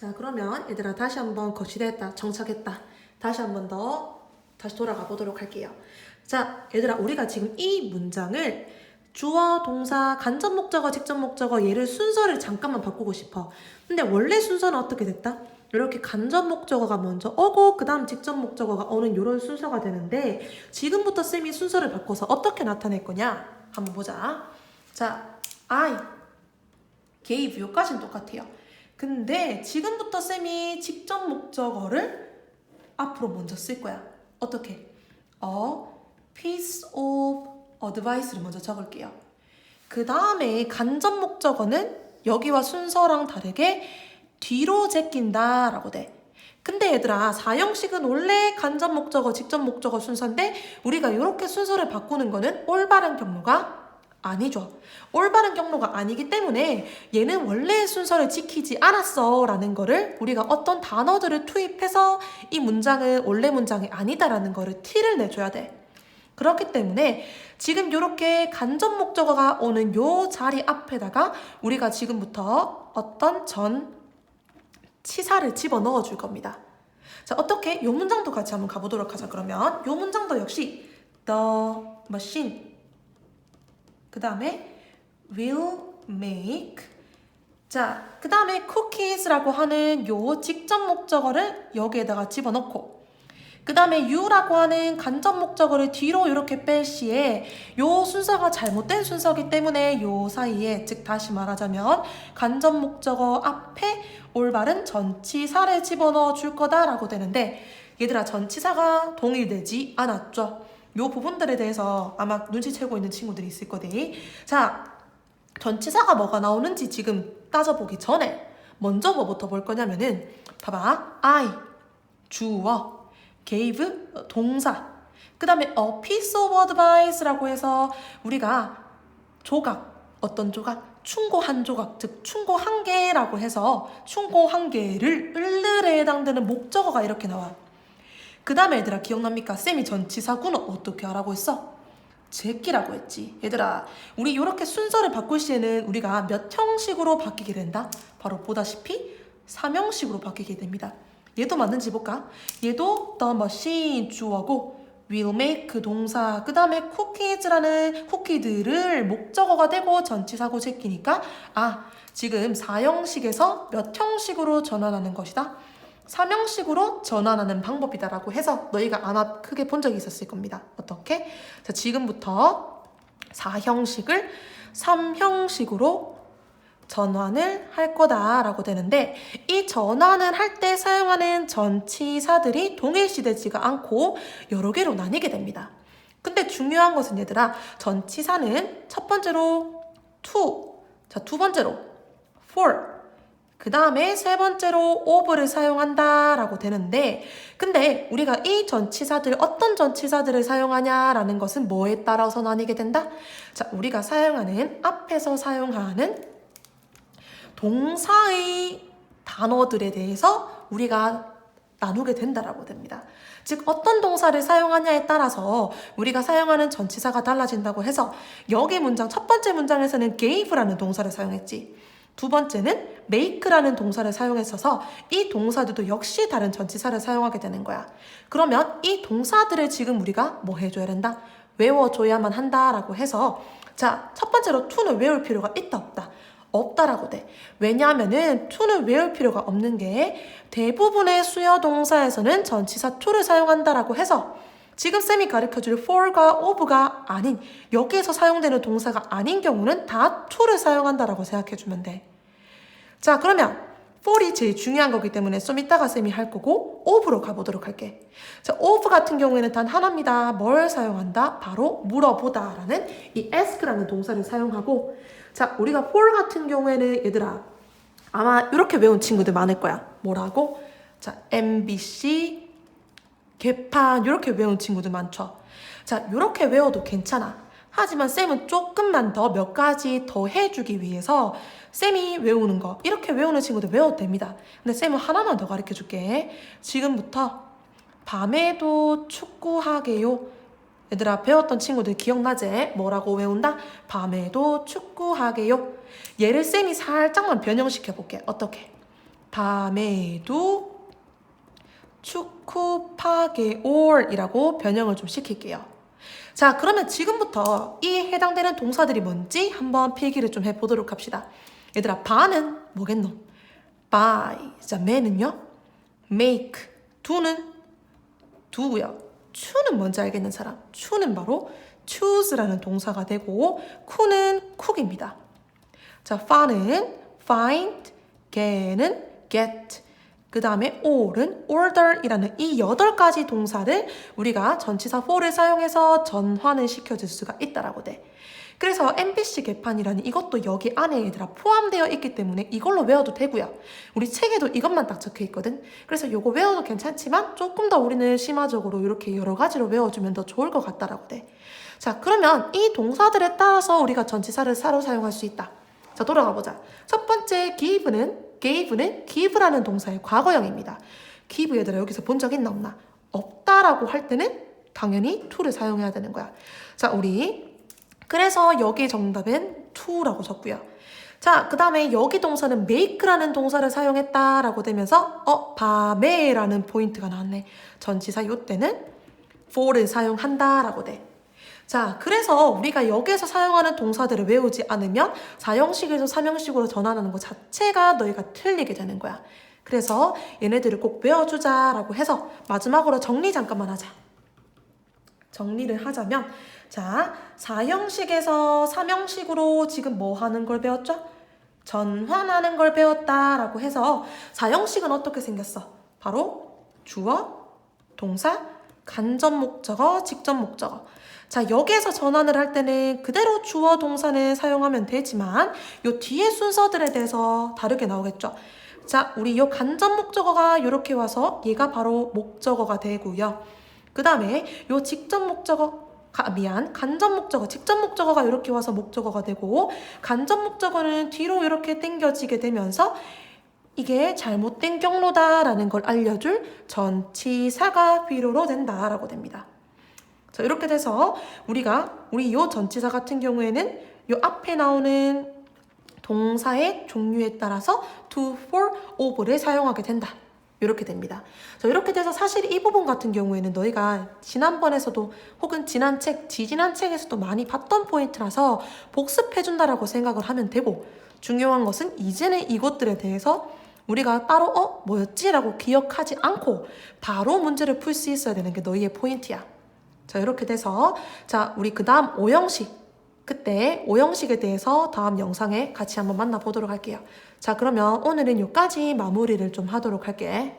자, 그러면 얘들아 다시 한번 거치대했다, 정착했다. 다시 한번 다시 돌아가 보도록 할게요. 자, 얘들아 우리가 지금 이 문장을 주어, 동사, 간접 목적어, 직접 목적어 얘를 순서를 잠깐만 바꾸고 싶어. 근데 원래 순서는 어떻게 됐다? 이렇게 간접 목적어가 먼저 오고 그 다음 직접 목적어가 오는 이런 순서가 되는데 지금부터 쌤이 순서를 바꿔서 어떻게 나타낼 거냐? 한번 보자. 자, I gave 여기까지는 똑같아요. 근데 지금부터 쌤이 직접 목적어를 앞으로 먼저 쓸 거야. 어떻게? A piece of advice를 먼저 적을게요. 그 다음에 간접 목적어는 여기와 순서랑 다르게 뒤로 제낀다 라고 돼. 근데 얘들아 사형식은 원래 간접 목적어, 직접 목적어 순서인데 우리가 이렇게 순서를 바꾸는 거는 올바른 경로가 아니죠. 올바른 경로가 아니기 때문에 얘는 원래의 순서를 지키지 않았어 라는 거를 우리가 어떤 단어들을 투입해서 이 문장은 원래 문장이 아니다라는 거를 티를 내줘야 돼. 그렇기 때문에 지금 이렇게 간접 목적어가 오는 요 자리 앞에다가 우리가 지금부터 어떤 치사를 집어넣어 줄 겁니다. 자, 어떻게? 요 문장도 같이 한번 가보도록 하자. 그러면 요 문장도 역시 the machine 그 다음에 will make 자, 그 다음에 cookies라고 하는 요 직접 목적어를 여기에다가 집어넣고 그 다음에 you라고 하는 간접 목적어를 뒤로 이렇게 뺄 시에 요 순서가 잘못된 순서이기 때문에 요 사이에 즉 다시 말하자면 간접 목적어 앞에 올바른 전치사를 집어넣어 줄 거다라고 되는데 얘들아 전치사가 동일되지 않았죠. 요 부분들에 대해서 아마 눈치채고 있는 친구들이 있을 거대. 자, 전치사가 뭐가 나오는지 지금 따져보기 전에 먼저 뭐부터 볼 거냐면은 봐봐. I, 주어, gave, 동사 그 다음에 a piece of advice라고 해서 우리가 조각, 어떤 조각? 충고 한 조각, 즉 충고 한 개라고 해서 충고 한 개를 을르에 해당되는 목적어가 이렇게 나와. 그 다음에 얘들아 기억납니까? 쌤이 전치사구는 어떻게 하라고 했어? 제끼라고 했지. 얘들아 우리 이렇게 순서를 바꿀 시에는 우리가 몇 형식으로 바뀌게 된다? 바로 보다시피 3형식으로 바뀌게 됩니다. 얘도 맞는지 볼까? 얘도 the machine 주어고 will make 동사 그 다음에 cookies라는 쿠키들을 목적어가 되고 전치사고 제끼니까 지금 4형식에서 몇 형식으로 전환하는 것이다? 3형식으로 전환하는 방법이다라고 해서 너희가 아마 크게 본 적이 있었을 겁니다. 어떻게? 자, 지금부터 4형식을 3형식으로 전환을 할 거다라고 되는데 이 전환을 할 때 사용하는 전치사들이 동일시되지가 않고 여러 개로 나뉘게 됩니다. 근데 중요한 것은 얘들아 전치사는 첫 번째로 to, 자, 두 번째로 for, 그 다음에 세 번째로 of를 사용한다라고 되는데 근데 우리가 이 전치사들 어떤 전치사들을 사용하냐라는 것은 뭐에 따라서 나뉘게 된다? 자, 우리가 사용하는 앞에서 사용하는 동사의 단어들에 대해서 우리가 나누게 된다라고 됩니다. 즉 어떤 동사를 사용하냐에 따라서 우리가 사용하는 전치사가 달라진다고 해서 여기 문장 첫 번째 문장에서는 gave라는 동사를 사용했지. 두 번째는 make라는 동사를 사용했어서 이 동사들도 역시 다른 전치사를 사용하게 되는 거야. 그러면 이 동사들을 지금 우리가 뭐 해줘야 된다? 외워줘야만 한다라고 해서 자, 첫 번째로 to는 외울 필요가 있다 없다? 없다라고 돼. 왜냐하면은 to는 외울 필요가 없는 게 대부분의 수요 동사에서는 전치사 to를 사용한다라고 해서 지금 쌤이 가르쳐줄 for가 of가 아닌 여기에서 사용되는 동사가 아닌 경우는 다 to를 사용한다라고 생각해주면 돼. 자, 그러면 for이 제일 중요한 거기 때문에 좀 이따가 쌤이 할 거고 of로 가보도록 할게. 자, of 같은 경우에는 단 하나입니다. 뭘 사용한다? 바로 물어보다 라는 이 ask라는 동사를 사용하고 자, 우리가 for 같은 경우에는 얘들아 아마 이렇게 외운 친구들 많을 거야. 뭐라고? 자, MBC 개판 이렇게 외운 친구들 많죠. 자, 이렇게 외워도 괜찮아. 하지만 쌤은 조금만 더 몇 가지 더 해주기 위해서 쌤이 외우는 거 이렇게 외우는 친구들 외워도 됩니다. 근데 쌤은 하나만 더 가르쳐 줄게. 지금부터 밤에도 축구하게요. 얘들아 배웠던 친구들 기억나지? 뭐라고 외운다? 밤에도 축구하게요. 얘를 쌤이 살짝만 변형시켜 볼게. 어떻게? 밤에도 축구파게올이라고 변형을 좀 시킬게요. 자, 그러면 지금부터 이 해당되는 동사들이 뭔지 한번 필기를 좀 해보도록 합시다. 얘들아, 바는 뭐겠노? buy. 자, 매는요? make. do는 두고요. cho는 뭔지 알겠는 사람? cho는 바로 choose라는 동사가 되고 cook는 cook입니다. 자, find는 find, get는 get. 그 다음에 all은 order이라는 이 8가지 동사를 우리가 전치사 for를 사용해서 전환을 시켜줄 수가 있다라고 돼. 그래서 MBC 개판이라는 이것도 여기 안에 얘들아 포함되어 있기 때문에 이걸로 외워도 되고요. 우리 책에도 이것만 딱 적혀 있거든. 그래서 이거 외워도 괜찮지만 조금 더 우리는 심화적으로 이렇게 여러 가지로 외워주면 더 좋을 것 같다라고 돼. 자, 그러면 이 동사들에 따라서 우리가 전치사를 사로 사용할 수 있다. 자, 돌아가 보자. 첫 번째 gave는 give라는 동사의 과거형입니다. give 얘들아 여기서 본 적 있나 없나? 없다라고 할 때는 당연히 to를 사용해야 되는 거야. 자, 우리 그래서 여기 정답은 to라고 적고요. 자, 그 다음에 여기 동사는 make라는 동사를 사용했다라고 되면서 밤에라는 포인트가 나왔네. 전치사 요때는 for를 사용한다라고 돼. 자, 그래서 우리가 여기에서 사용하는 동사들을 외우지 않으면 4형식에서 3형식으로 전환하는 것 자체가 너희가 틀리게 되는 거야. 그래서 얘네들을 꼭 외워주자라고 해서 마지막으로 정리 잠깐만 하자. 정리를 하자면 자, 4형식에서 3형식으로 지금 뭐 하는 걸 배웠죠? 전환하는 걸 배웠다라고 해서 4형식은 어떻게 생겼어? 바로 주어, 동사, 간접 목적어, 직접 목적어. 자, 여기에서 전환을 할 때는 그대로 주어 동사는 사용하면 되지만 요 뒤에 순서들에 대해서 다르게 나오겠죠. 자, 우리 요 간접 목적어가 이렇게 와서 얘가 바로 목적어가 되고요. 그 다음에 요 직접 목적어, 간접 목적어, 직접 목적어가 이렇게 와서 목적어가 되고 간접 목적어는 뒤로 이렇게 당겨지게 되면서 이게 잘못된 경로다라는 걸 알려줄 전치사가 필요로 된다라고 됩니다. 자, 이렇게 돼서 우리 요 전치사 같은 경우에는 요 앞에 나오는 동사의 종류에 따라서 to, for, of를 사용하게 된다. 이렇게 됩니다. 자, 이렇게 돼서 사실 이 부분 같은 경우에는 너희가 지난번에서도 혹은 지난 책, 지지난 책에서도 많이 봤던 포인트라서 복습해준다라고 생각을 하면 되고 중요한 것은 이제는 이것들에 대해서 우리가 따로 뭐였지? 라고 기억하지 않고 바로 문제를 풀 수 있어야 되는 게 너희의 포인트야. 자, 이렇게 돼서 자, 우리 그 다음 5형식 그때 5형식에 대해서 다음 영상에 같이 한번 만나보도록 할게요. 자, 그러면 오늘은 여기까지 마무리를 좀 하도록 할게.